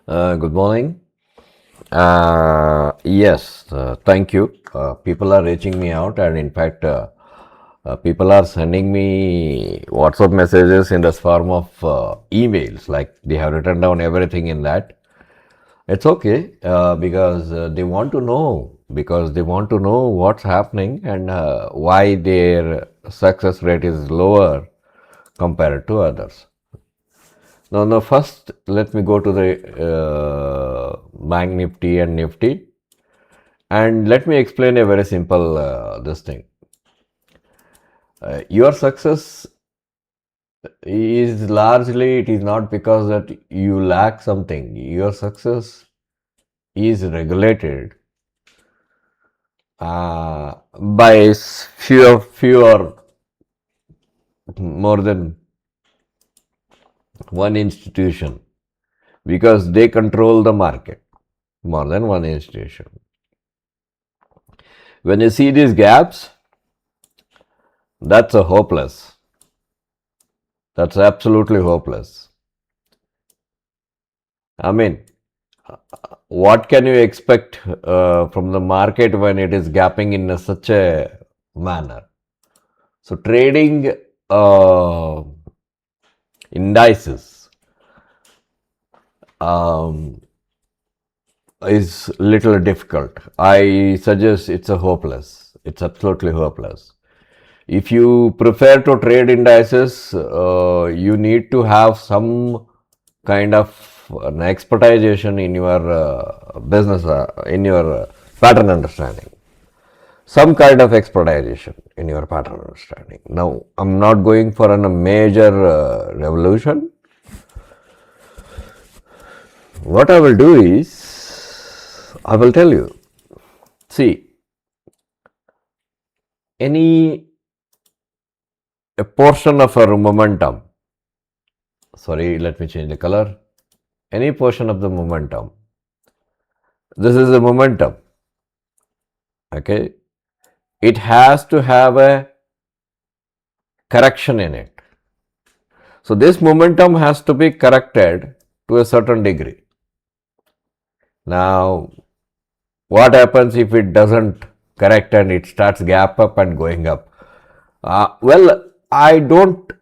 Good morning. Yes, thank you. People are reaching me out, and in fact, people are sending me WhatsApp messages in the form of emails. Like they have written down everything in that. It's okay because they want to know what's happening and why their success rate is lower compared to others. Now, first, let me go to the Bank Nifty and Nifty, and let me explain a very simple this thing. Your success is largely it is not because that you lack something. Your success is regulated by few or more than one institution because they control the market more than one institution. When you see these gaps, that's a hopeless. That's absolutely hopeless. I mean, what can you expect from the market when it is gapping in such a manner? So, trading indices is little difficult. I suggest it's a hopeless. It's absolutely hopeless. If you prefer to trade indices, you need to have some kind of an expertization in your business, in your pattern understanding. Some kind of expertization in your pattern understanding. Now, I'm not going for a major revolution. What I will do is, I will tell you. See, a portion of a momentum, sorry, let me change the color. Any portion of the momentum. This is a momentum. Okay. It has to have a correction in it. So this momentum has to be corrected to a certain degree. Now, what happens if it doesn't correct and it starts gap up and going up? Well, I don't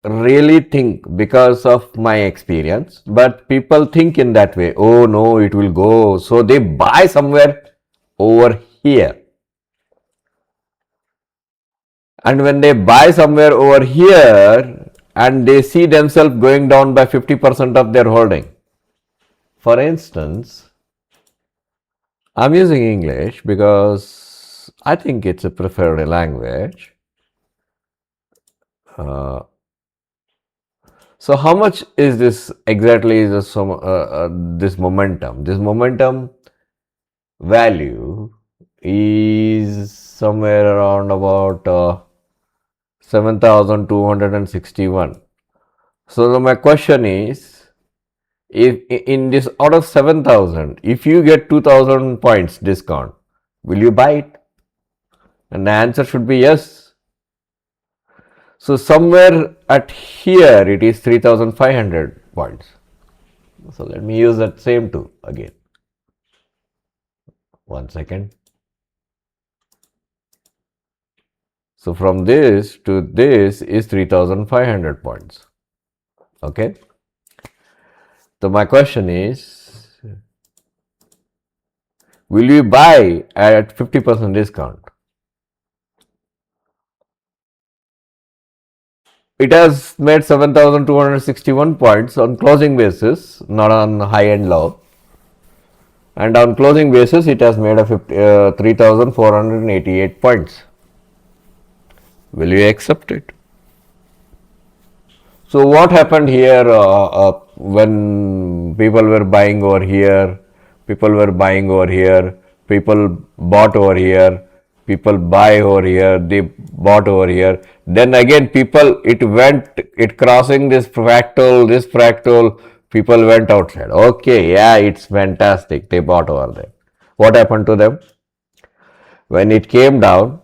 really think because of my experience, but people think in that way. Oh no, it will go. So they buy somewhere over here. And when they buy somewhere over here and they see themselves going down by 50% of their holding. For instance, I'm using English because I think it's a preferred language. So how much is this exactly this momentum? This momentum value is somewhere around about 7,261. So my question is, if in this out of 7,000, if you get 2,000 points discount, will you buy it? And the answer should be yes. So somewhere at here it is 3,500 points. So let me use that same tool again. 1 second. So from this to this is 3,500 points. Okay. So my question is, will you buy at 50% discount? It has made 7,261 points on closing basis, not on high and low. And on closing basis, it has made a 3,488 points. Will you accept it? So what happened here when people were buying over here, people were buying over here, people bought over here, people buy over here, they bought over here. Then again it crossing this fractal, people went outside. Okay, yeah, it's fantastic. They bought over there. What happened to them? When it came down,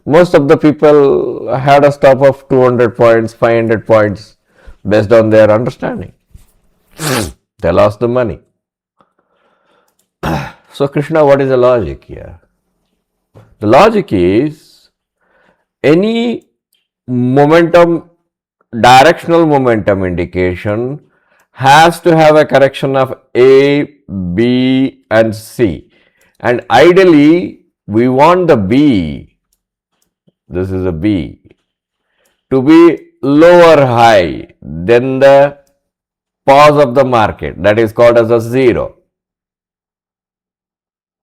most of the people had a stop of 200 points, 500 points based on their understanding. They lost the money. So Krishna, what is the logic here? The logic is any momentum, directional momentum indication has to have a correction of A, B and C. And ideally, we want the B, this is a B, to be lower high than the pause of the market, that is called as a 0.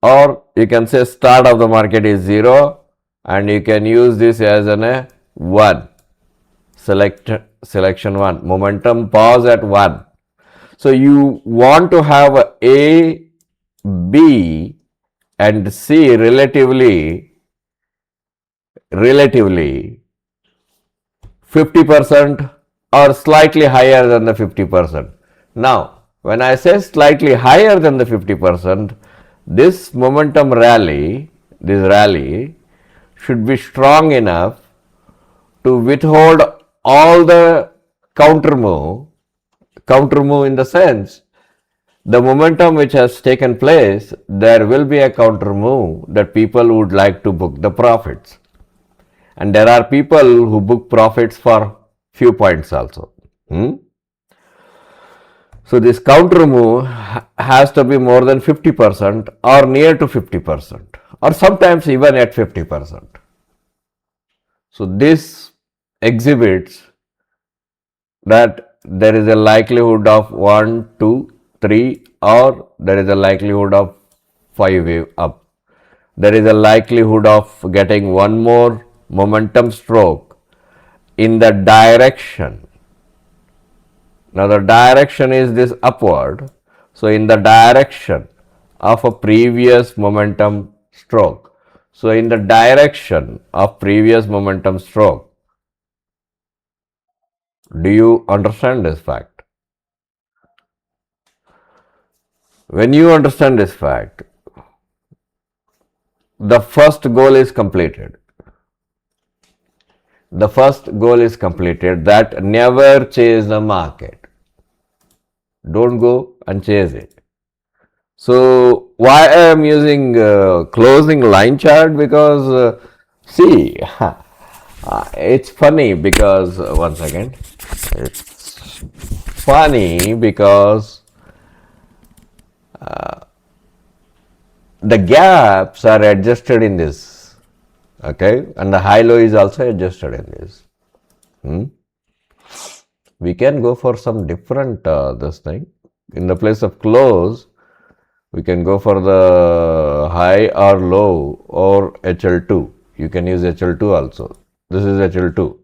Or you can say start of the market is 0 and you can use this as a 1. Selection 1, momentum pause at 1. So you want to have A, B and C relatively 50% or slightly higher than the 50%. Now, when I say slightly higher than the 50%, this momentum rally, should be strong enough to withhold all the counter move in the sense the momentum which has taken place, there will be a counter move that people would like to book the profits. And there are people who book profits for few points also. So this counter move has to be more than 50% or near to 50% or sometimes even at 50%. So this exhibits that there is a likelihood of 1, 2, 3 or there is a likelihood of 5 wave up. There is a likelihood of getting one more momentum stroke in the direction. Now the direction is this upward. So in the direction of a previous momentum stroke. So in the direction of previous momentum stroke. Do you understand this fact? When you understand this fact, the first goal is completed. The first goal is completed, that never chase the market. Don't go and chase it. So why I am using closing line chart? Because see, it's funny because one second. It's funny because the gaps are adjusted in this, okay, and the high low is also adjusted in this. We can go for some different this thing. In the place of close, we can go for the high or low or HL2. You can use HL2 also. This is HL2,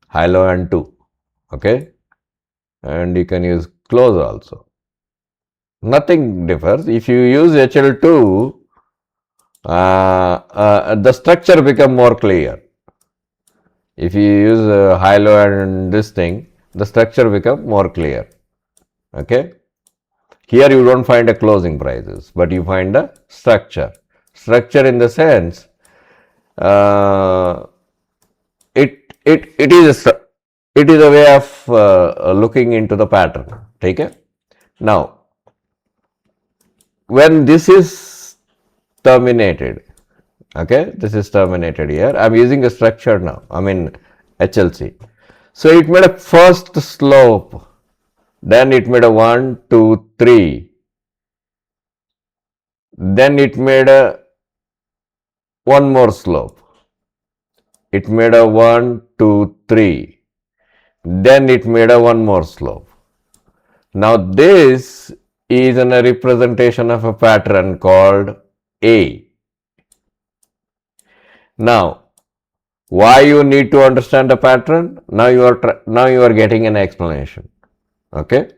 high, low and 2, okay, and you can use close also. Nothing differs. If you use HL2, the structure become more clear. If you use high, low and this thing, the structure become more clear. Okay. Here you don't find a closing prices, but you find a structure. Structure in the sense, it is a way of looking into the pattern. Take it. Now, when this is terminated, okay, this is terminated here. I am using a structure now. I mean HLC. So it made a first slope. Then it made a 1, 2, 3. Then it made a one more slope. It made a 1, 2, 3. Then it made a one more slope. Now this is a representation of a pattern called A. Now, why you need to understand the pattern? Now you are getting an explanation. Okay.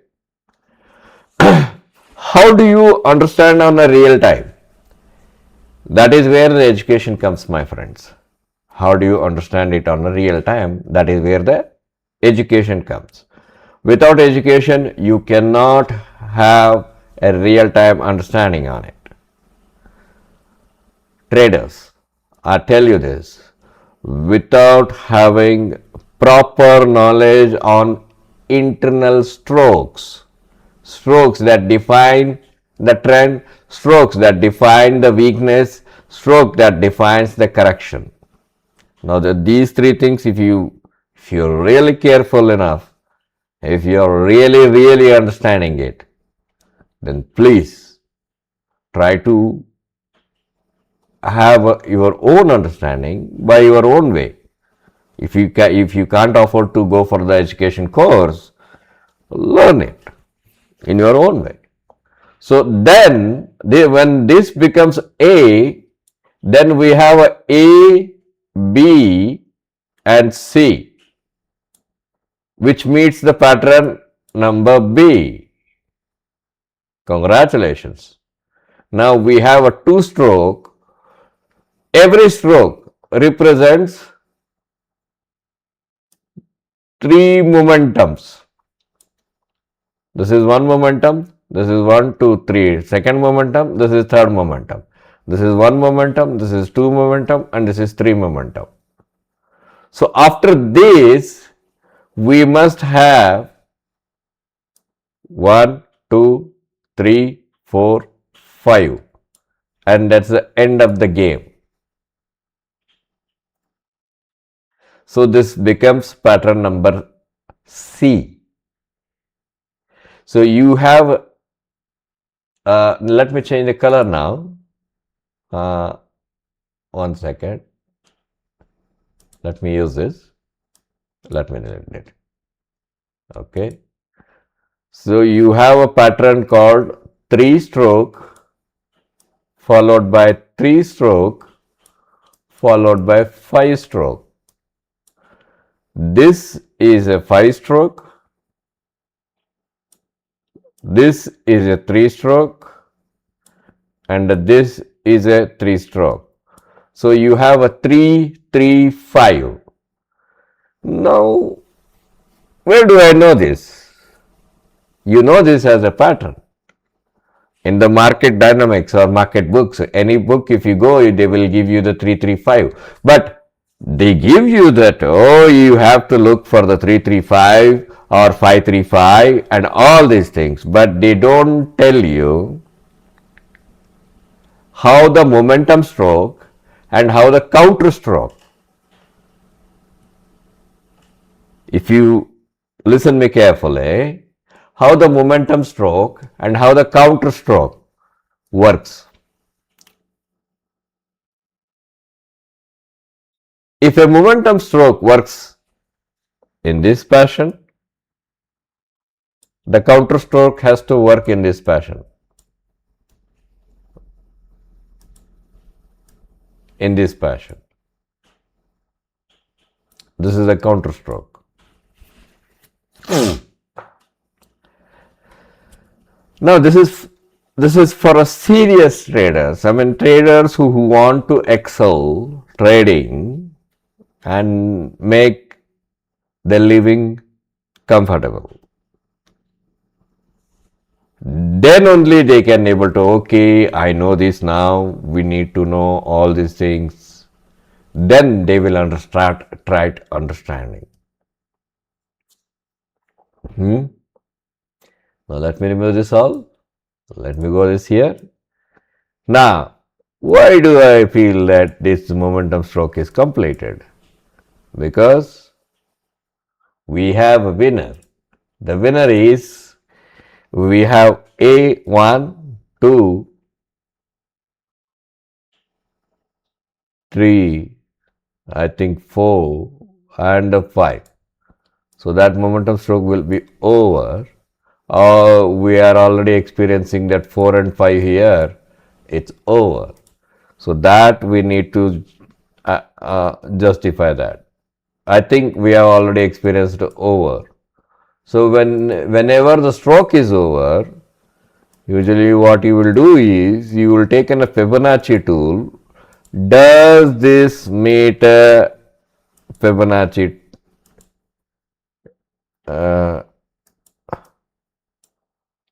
How do you understand on a real time? That is where the education comes, my friends. How do you understand it on a real time? That is where the education comes. Without education, you cannot have a real time understanding on it. Traders, I tell you this, without having proper knowledge on internal strokes that define the trend, strokes that define the weakness, stroke that defines the correction. Now these three things, if you're really careful enough, if you're really understanding it, then please try to have your own understanding by your own way. If you can't afford to go for the education course, learn it in your own way. So then when this becomes A, then we have A, B and C, which meets the pattern number B. Congratulations. Now we have a two stroke. Every stroke represents three momentums. This is one momentum, this is 1, 2, 3. Second momentum, this is third momentum. This is one momentum, this is two momentum, and this is three momentum. So after this, we must have 1, 2, 3, 4, 5, and that's the end of the game. So this becomes pattern number C. So you have, let me change the color now. 1 second. Let me use this. Let me delete it. Okay. So you have a pattern called 3 stroke followed by 3 stroke followed by 5 stroke. This is a 5 stroke. This is a 3 stroke and this is a 3 stroke. So you have a 3, 3, 5. Now, where do I know this? You know this as a pattern. In the market dynamics or market books, any book if you go, they will give you the 335. But they give you that, oh, you have to look for the 335 or 535 and all these things. But they don't tell you how the momentum stroke and how the counter stroke. If you listen me carefully, how the momentum stroke and how the counter stroke works. If a momentum stroke works in this fashion, the counter stroke has to work in this fashion. In this fashion. This is a counter stroke. Now this is for a serious traders. I mean traders who want to excel trading and make their living comfortable. Then only they can able to, okay, I know this now, we need to know all these things. Then they will start understanding. Now let me remove this all. Let me go this here. Now, why do I feel that this momentum stroke is completed? Because we have a winner. The winner is, we have A, 1, 2, 3, I think 4 and 5. So that momentum stroke will be over. We are already experiencing that 4 and 5 here. It's over. So that we need to justify that. I think we have already experienced over. So whenever the stroke is over, usually what you will do is you will take a Fibonacci tool. Does this meet a Fibonacci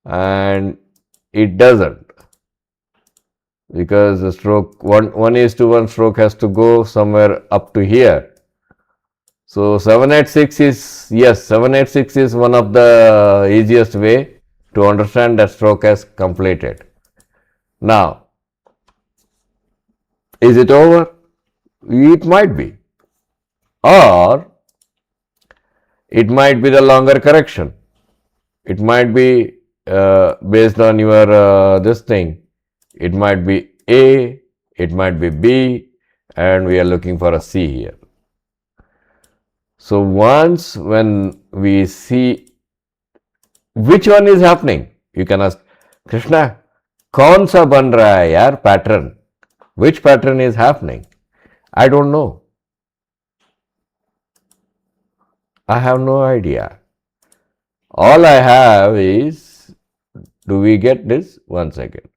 and it doesn't, because the stroke 1:1 stroke has to go somewhere up to here. So 786 is, yes, 786 is one of the easiest way to understand that stroke has completed. Now, is it over? It might be. Or it might be the longer correction. It might be based on your this thing. It might be A, it might be B, and we are looking for a C here. So once when we see which one is happening, you can ask, Krishna, कौन सा बन रहा है यार pattern? Which pattern is happening? I don't know. I have no idea. All I have is, do we get this? 1 second.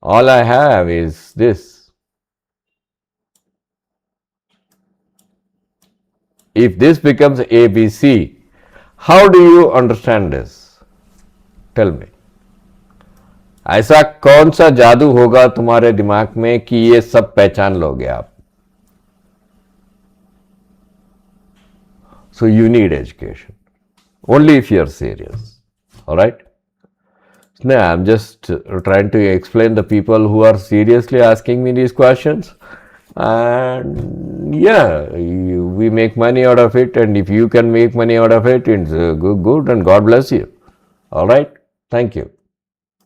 All I have is this. If this becomes ABC, how do you understand this? Tell me. ऐसा कौन सा जादू होगा तुम्हारे दिमाग में कि ये सब पहचान लोगे आप? So you need education. Only if you are serious. Alright? No, I'm just trying to explain the people who are seriously asking me these questions. And yeah, we make money out of it. And if you can make money out of it, it's good and God bless you. Alright? Thank you.